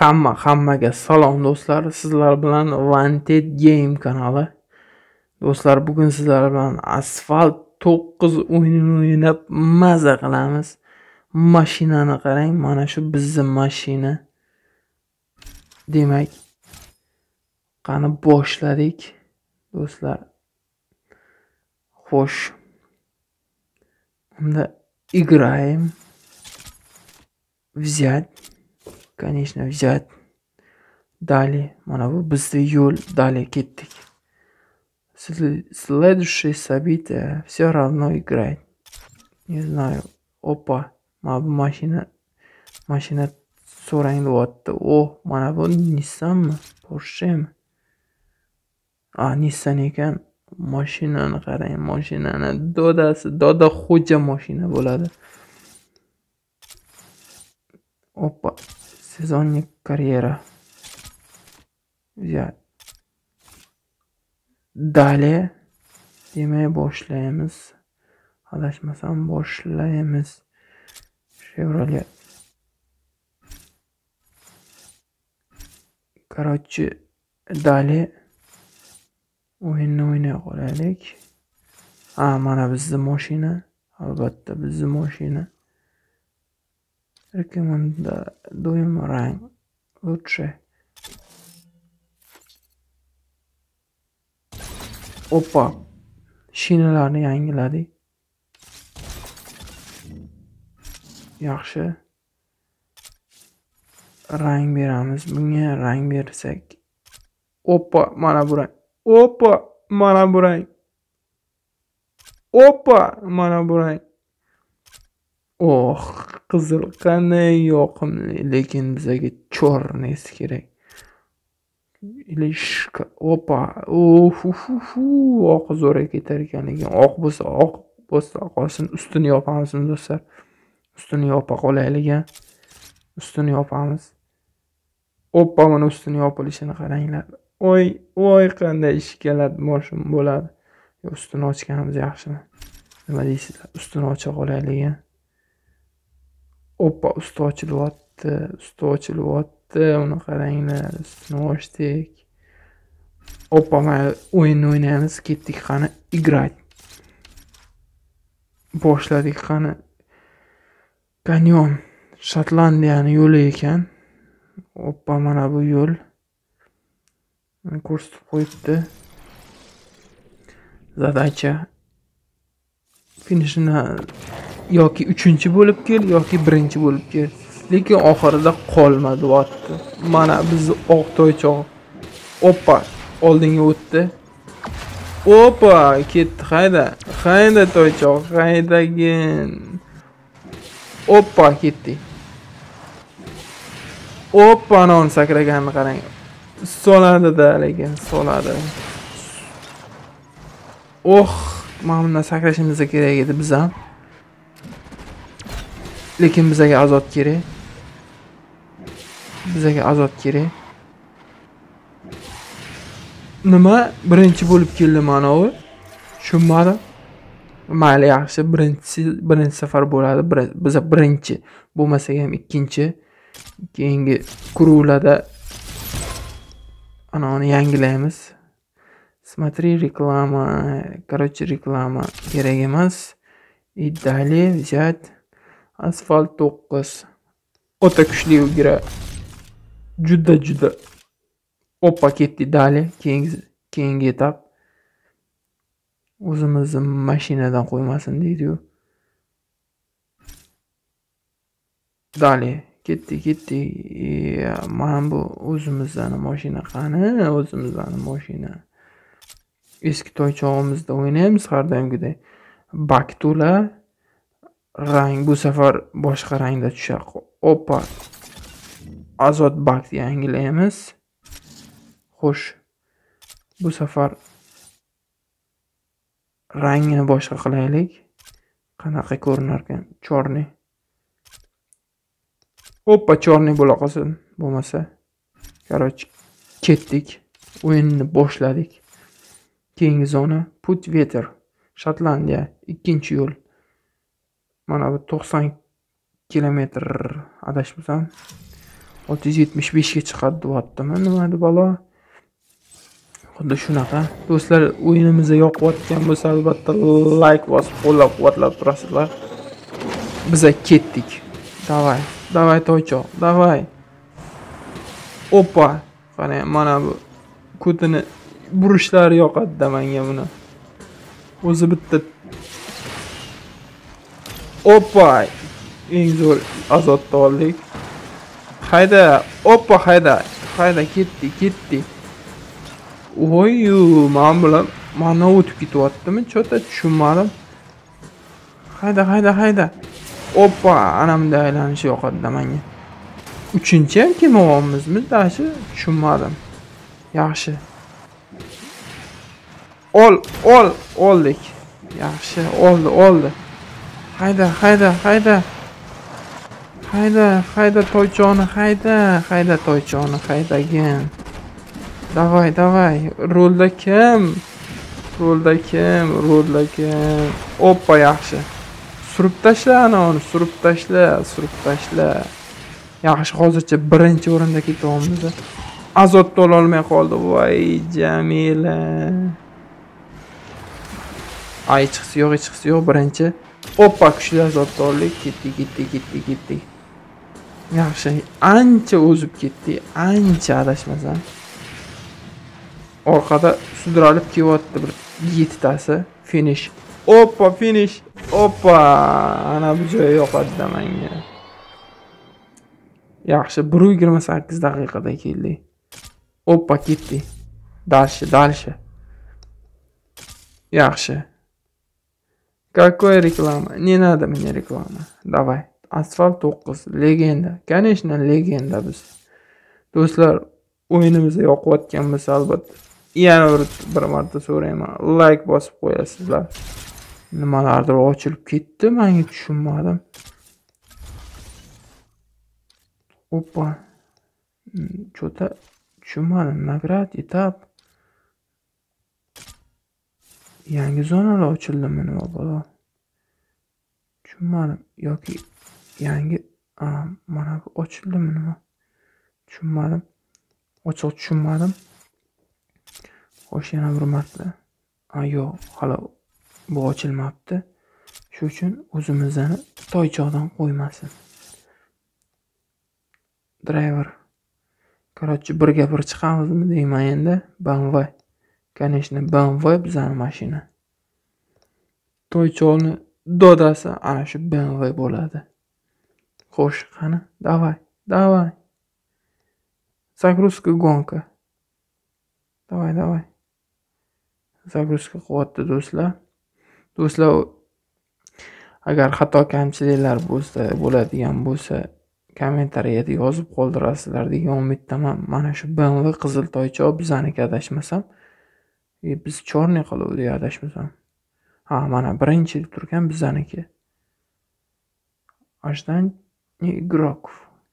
Hammaga salom do'stlar. Sizlar bilan Wanted Game kanali. Do'stlar, bugun sizlar bilan Asphalt 9 o'yinini o'ynab maza qilamiz. Mashinani qarang, mana shu bizning mashina. Demak, qani boshladik do'stlar. Xo'sh. Unda играем. Взять. Конечно, взять. Далее, mana bu bizning yo'l. Далее ketdik. Следующее событие все равно играет. Не знаю. Опа. Mana bu mashina so'rang deyapti. Mana bu Nissanmi? Porschemi? Nissan ekan. Mashinani qarang, mashinani doda xo'ja mashina bo'ladi. Опа. Сезонник карьера. Взять. Далее. Demak, boshlaymiz. Adashmasam boshlaymiz. Chevrolet. Короче, далее o'yinni o'ynay qolaylik. Mana bizning mashina. Albatta bizning mashina. Рекомендуем рang лучше. Опа. Shinalarni yangiladik. Yaxshi. Rang beramiz. Bunga rang bersak. Опа, mana bu rang. Опа, mana bu rang. Опа, mana bu rang. Qizil qanday yoqimli, lekin bizga chornesi kerak. Ilishka. Опа. Oq zo'ra ketar ekan, lekin oq bo'lsa qolsin, ustini yopamiz do'stlar. Ustini yopa qolaylik. Ustini yopamiz. Опа, mana ustini yopilishini qaranglar. Voy, qanday ishkalat mashina bo'ladi. Ustini ochganimiz yaxshimi? Nima deysizlar? Ustini ocha qolaylik. Опа, usti ochilyapti. Uni qaranglar, ustini ochdik. Опа, mana o'yinni o'ynaymiz. Ketdik, qani играть. Boshladik, qani. Kanyon Shotlandiyani yo'li ekan. Опа, mana bu yo'l. Ko'rsatib qo'yibdi. Задача finishini yoki 3-chi bo'lib kel, yoki 1-chi bo'lib kel. Lekin oxirida qolma deyapti. Mana biz oq toychoq. Опа, oldinga o'tdi. Опа, ketdi. Hayda toychoq, haydagin. Опа, ketdi. Опа, non sakraganini qarang. Soladi-da, lekin soladi. Mana bundan sakrashimiz kerak edi biz ham. Lekin bizga azot kerak. Nima? Birinchi bo'lib keldi mana u. Tushunmadim. Mayli, yaxshi, birinchi safar bo'ladi. Biz birinchi bo'lmasa ham ikkinchi. Keyingi kuruvlarda anani yangilaymiz. Смотри, reklama. Короче, reklama kerak emas. И далее взять Asphalt 9. O'ta kuchli ugra. Juda. Опа, ketdi. Далее keyingi etap. O'zimizni mashinadan qo'ymasin deydi-yu. Далее ketdi. Mana bu o'zimizning mashina qani? Mashina. Eski toychog'imizda o'ynaymiz har doimgidek. Bak to'la. Rang bu safar boshqa rangda tushadi. Опа. Azot bakni yangilaymiz. Xo'sh. Bu safar rangini boshqa qilaylik. Qanaqa ko'rinar ekan? Chorni. Опа, chorni bo'la qolsin. Bo'lmasa. Короче, ketdik. O'yinni boshladik. Keyingi zona Put Veter. Shotlandiya, 2-yo'l. Mana bu 90 kilometr adashmasam. 675 ga chiqadi deyaptimi? Nima deb balo? Xuddi shunaqa. Do'stlar, o'yinimizni yoqayotgan bo'lsa, albatta like bosib, qo'llab-quvvatlab turasizlar. Biz ketdik. Davay toychoq, davay. Oppa. Qani, mana bu kutini burishlari yoqadi menga buni. O'zi bitta. Oppa. Eng zo'r azotni oldik. Hayda, oppa hayda. Hayda ketdi. Oy, men bilan mana o'tib ketyaptimi? Chota tushunmadim. Hayda. Oppa, anamda aylanish yoqadi menga. 3-chi ham kelmayapmizmi? Dashi tushunmadim. Yaxshi. Oldik. Yaxshi, oldi. Hayda toychoni, haydagin. Davay. Rolda kim? Oppa, yaxshi. Surib tashla. Yaxshi, hozircha birinchi o'rinda ketyapmiz. Azotni ola olmay qoldi. Voy, Jamila. Ay, chiqsi yo'q birinchi. Oppa, kuchli azotni oldik. Ketdi. Yaxshi, ancha o'zib ketdi. Ancha adashmasam. Orqada sudralib kelyapti bir 7 tasi. Finish. Oppa. Ana bu joy yoqadi menga. Yaxshi, 1:28 daqiqada keldi. Oppa, ketdi. Дальше. Yaxshi. Какой реклама? Не надо мне реклама. Давай. Asfalt 9. Legenda. Конечно, legenda biz. Do'stlar, o'yinimizni yoqayotgan bo'lsa, albatta yana bir marta so'rayman. Like bosib qo'yasizlar. Nimalardir ochilib ketdi, menga tushunmadim. Oppa. Chota tushunmadim. Nagrad, etap. Yangi zonalar ochildimi nima bo'lo? Tushunmadim. Yoki yangi mana bu ochildimi nima? Tushunmadim. Ochiq tushunmadim. Xo'sh, yana bir marta. Yo'q, hali bu ochilmabdi. Shu uchun o'zimizni toychoqdan qo'ymasin. Driver. Короче, birga bir chiqamizmi deyman endi. BMW. Конечно, BMW bizning mashina. Toychoqni dodasi ana shu BMW bo'ladi. Xo'sh, qani, давай. Загрузка гонка. Давай. Загрузка qilyapti do'stlar. Agar xato kamchiliklar bo'ladigan bo'lsa, kommentariyada yozib qoldirasizlar degan umiddaman. Mana shu BMW qizil toychoq bizaniki adashmasam. Biz chorniy qiluvdik adashmasam. Mana birinchi turgan bizaniki. Ожидание игроков.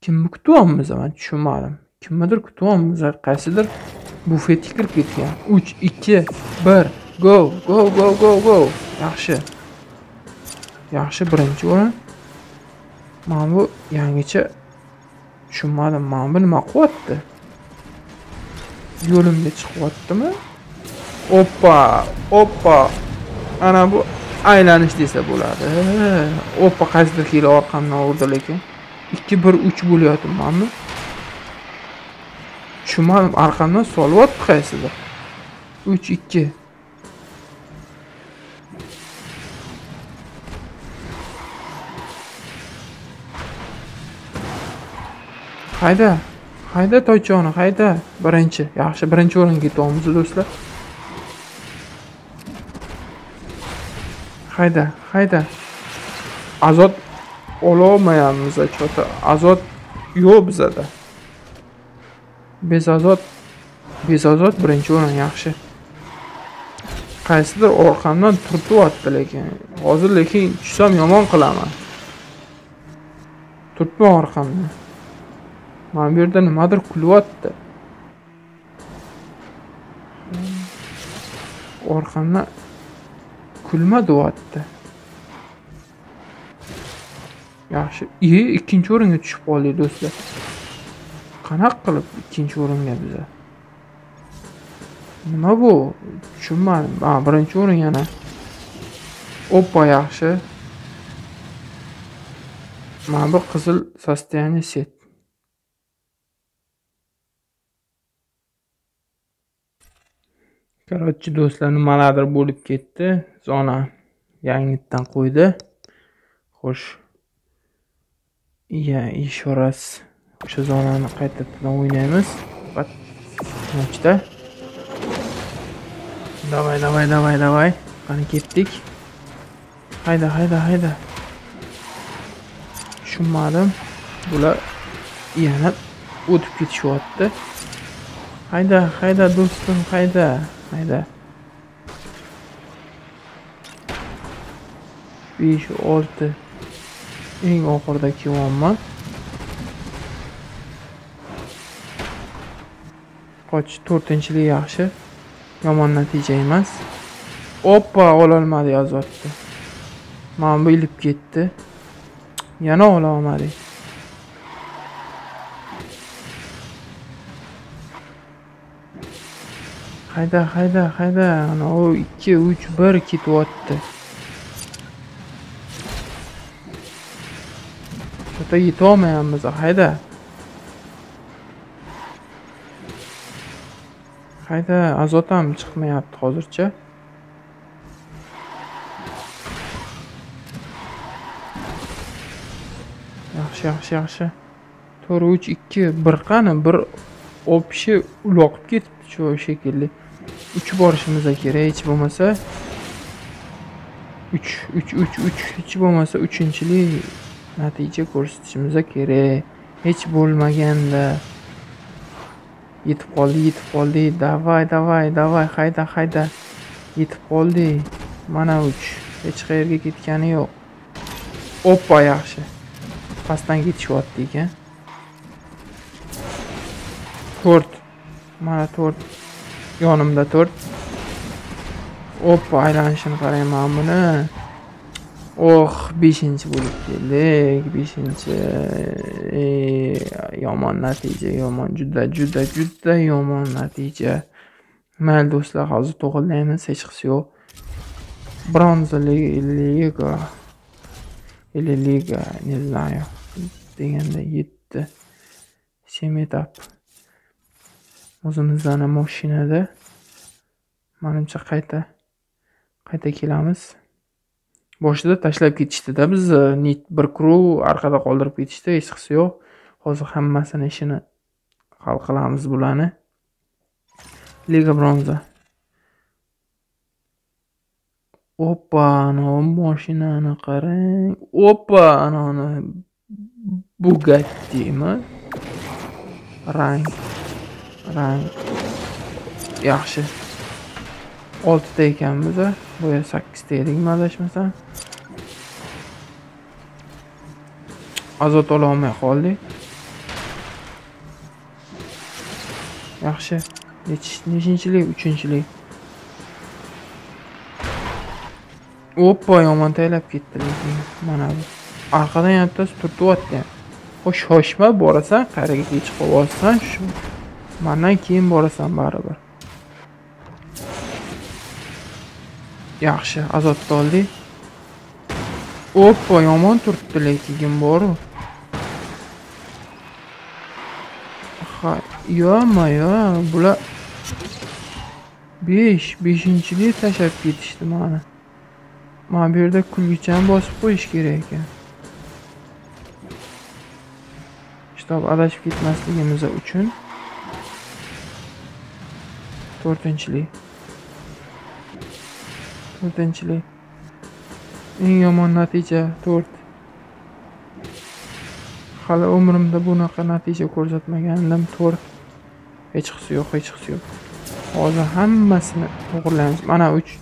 Kimni kutyapmiz? Men tushunmadim. Kimnidir kutyapmiz? Qaysidir bufetga kirib ketgan. 3, 2, 1, go. Yaxshi, birinchi o'rin. Men bu yangicha tushunmadim. Men bu nima qilyapti? Yo'limga chiqyaptimi? Oppa. Ana bu aylanish desa bo'ladi. Oppa, qaysidir kelib orqamdan urdi lekin 2-1-3 bo'lyapmanmi? Tushunmadim, orqamdan solyapti qaysidir. 3-2. Hayda toychoqni, hayda. Birinchi. Yaxshi, birinchi o'ringa ketyapmiz do'stlar. Hayda. Azot ololmayapmiz chota. Azot yo'q bizda. Bezazot birinchi o'rin, yaxshi. Qaysidir orqamdan turtyapti lekin. Hozir tushsam yomon qilaman. Turtma orqamdan. Mana bu yerda nimadir kulyapti. Orqamdan kulma deyapti. Yaxshi. Ikkinchi o'ringa tushib qoldik do'stlar. qanaqa qilib ikkinchi o'ringa biza? Nima bu? Tushunmadim. Birinchi o'rin yana. Oppa, yaxshi. Mana bu qizil sostoяние set. Короче, do'stlar, nimalardir bo'lib ketdi. Zona yangitdan qo'ydi. Xo'sh. Еще раз o'sha zonani qaytadan o'ynaymiz. Faqat nechta? Давай. Qani ketdik. Hayda. Tushunmadim. Bular yana o'tib ketishyapti. Hayda do'stim, hayda. 5, 6. Eng oxirida kelyapman. Qoch, 4-chilik yaxshi. Yomon natija emas. Oppa, ololmadi azotni. Mana bu ilib ketdi. Yana ololmadik. Hayda. Ana o 2, 3, 1 ketyapti. Shota yetolmayapmiz, hayda. Azot ham chiqmayapti hozircha. Yaxshi. 4, 3, 2, 1 qani? 1 opshi uloqib ketibdi shu shekilli. 3 borishimiz kerak, hech bo'lmasa 3. Hech bo'lmasa 3-chilik natija ko'rsatishimiz kerak. Hech bo'lmaganda yetib qoldi. Davay, hayda. Yetib qoldi. Mana 3. Hech qayerga ketgani yo'q. Oppa, yaxshi. Pastdan ketishyapti ekan. 4. Mana 4. Yonimda 4. Oppa, aylanishini qarayman buni. 5-chi bo'lib keldik. 5-chi. Yomon natija, juda yomon natija. Mayli do'stlar, hozir to'g'rilaymiz, hech qisi yo'q. Bronza liga. Или liga, не знаю. Deganda 7. Semetap. O'zimizdan mashinada. Menimcha qayta kelamiz. Boshida tashlab ketishdi-da bizni. Bir kruv orqada qoldirib ketishdi, hech qisi yo'q. Hozir hammasini ishini hal qilamiz bularni. Liga bronza. Oppa, ana mashinani qarang. Oppa, ana Bugatti'mi? Rang. Yaxshi. 6 ta ekanmiz, bu yer 8 ta edikmi adashmasam. Azot ola olmay qoldik. Yaxshi. Nechinchilik? 3-chilik. Oppa, yomon taylab ketdi lekin. Mana bu. Arqadan yaptasi turtyapti. Shoshma, borasan, qayerga kechib qo'yapsan shu. Mendan keyin borasan baribir. Yaxshi, azotni oldik. Oppa, yomon turibdi lekin boru. Bular 5-chilik tashlab ketishdi mana. Mana bu yerda kulgichani bosib qo'yish kerak ekan. Shtob adashib ketmasligimiz uchun 4-chilik. Eng yomon natija 4. Hali umrimda bunaqa natija ko'rsatmagandim. 4. Hech qisi yo'q. Hozir hammasini to'g'rilaymiz. Mana 3.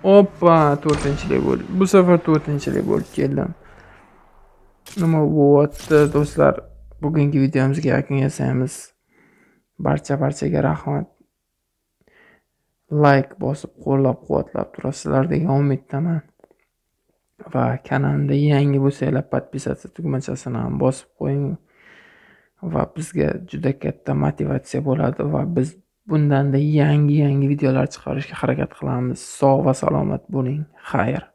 Oppa, 4-chilik bo'ldi. Bu safar 4-chilik bo'lib keldim. Nima bo'lyapti do'stlar? Bugungi videomizga yakun yasaymiz. Barchaga rahmat. Like bosib, qo'llab-quvvatlab turasizlar degan umiddaman. Va kanalimda yangi bo'lsanglar, podpisatsiya tugmachasini ham bosib qo'ying. va bizga juda katta motivatsiya bo'ladi va biz bundanda yangi videolar chiqarishga harakat qilamiz. Sog' va salomat bo'ling. Xayr.